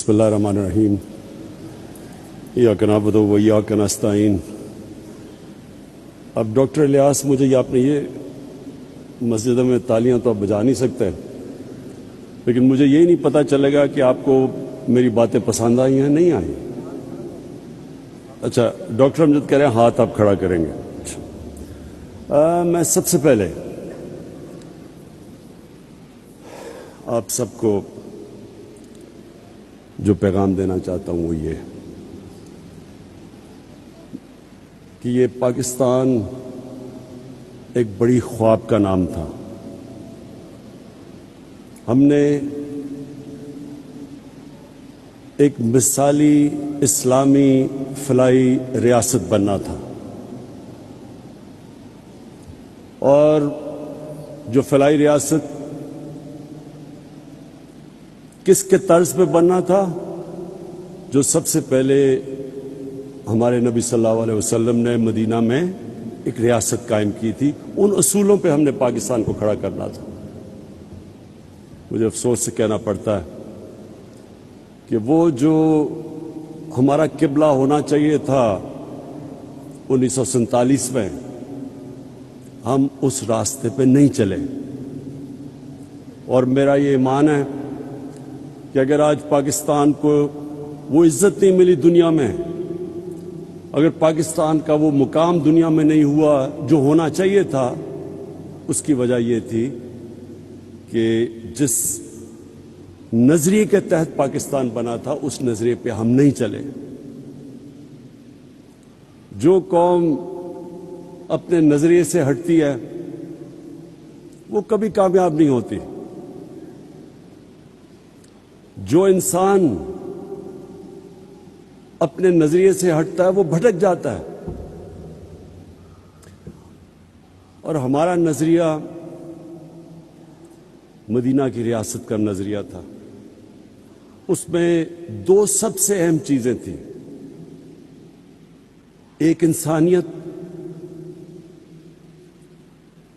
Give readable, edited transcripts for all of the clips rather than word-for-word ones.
बिस्मिल्लाहिर्रहमानिर्रहीम इय्याक नअबुदु व इय्याक नस्तईन। अब डॉक्टर इलियास, मुझे आपने ये मस्जिद में तालियां तो आप बजा नहीं सकते, लेकिन मुझे यही नहीं पता चलेगा कि आपको मेरी बातें पसंद आई हैं नहीं आई। अच्छा, डॉक्टर अमजद कह रहे हैं हाथ आप खड़ा करेंगे। अच्छा, मैं सबसे पहले आप सबको जो पैगाम देना चाहता हूं वो ये कि ये पाकिस्तान एक बड़ी ख्वाब का नाम था। हमने एक मिसाली इस्लामी फलाई रियासत बनना था, और जो फलाई रियासत किसके तर्ज पे बनना था? जो सबसे पहले हमारे नबी सल्लल्लाहु अलैहि वसल्लम ने मदीना में एक रियासत कायम की थी, उन उसूलों पे हमने पाकिस्तान को खड़ा करना था। मुझे अफसोस से कहना पड़ता है कि वो जो हमारा किबला होना चाहिए था 1947 में, हम उस रास्ते पे नहीं चले। और मेरा ये ईमान है कि अगर आज पाकिस्तान को वो इज्जत नहीं मिली दुनिया में, अगर पाकिस्तान का वो मुकाम दुनिया में नहीं हुआ जो होना चाहिए था, उसकी वजह ये थी कि जिस नजरिए के तहत पाकिस्तान बना था उस नजरिए पे हम नहीं चले। जो कौम अपने नजरिए से हटती है वो कभी कामयाब नहीं होती। जो इंसान अपने नजरिए से हटता है वो भटक जाता है। और हमारा नजरिया मदीना की रियासत का नजरिया था। उसमें दो सबसे अहम चीजें थी, एक इंसानियत,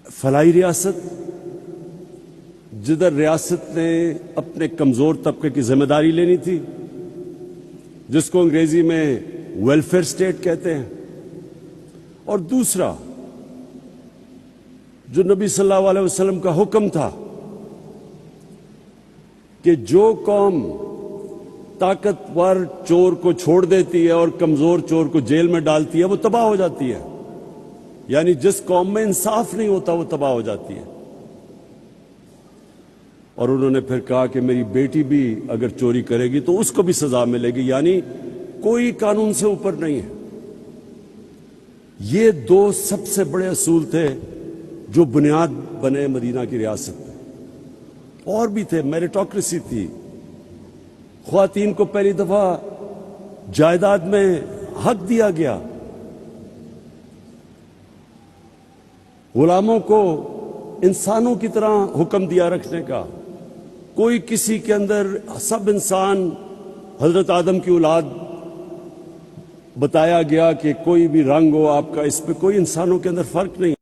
फलाई रियासत, जिधर रियासत ने अपने कमजोर तबके की जिम्मेदारी लेनी थी, जिसको अंग्रेजी में वेलफेयर स्टेट कहते हैं, और दूसरा जो नबी सल्लल्लाहु अलैहि वसल्लम का हुक्म था कि जो कौम ताकतवर चोर को छोड़ देती है और कमजोर चोर को जेल में डालती है वो तबाह हो जाती है। यानी जिस कौम में इंसाफ नहीं होता वो तबाह हो जाती है। और उन्होंने फिर कहा कि मेरी बेटी भी अगर चोरी करेगी तो उसको भी सजा मिलेगी, यानी कोई कानून से ऊपर नहीं है। ये दो सबसे बड़े असूल थे जो बुनियाद बने मदीना की रियासत में। और भी थे, मेरिटोक्रेसी थी, ख्वातीन को पहली दफा जायदाद में हक दिया गया, गुलामों को इंसानों की तरह हुक्म दिया रखने का, कोई किसी के अंदर, सब इंसान हजरत आदम की औलाद बताया गया कि कोई भी रंग हो आपका, इस पे कोई इंसानों के अंदर फर्क नहीं।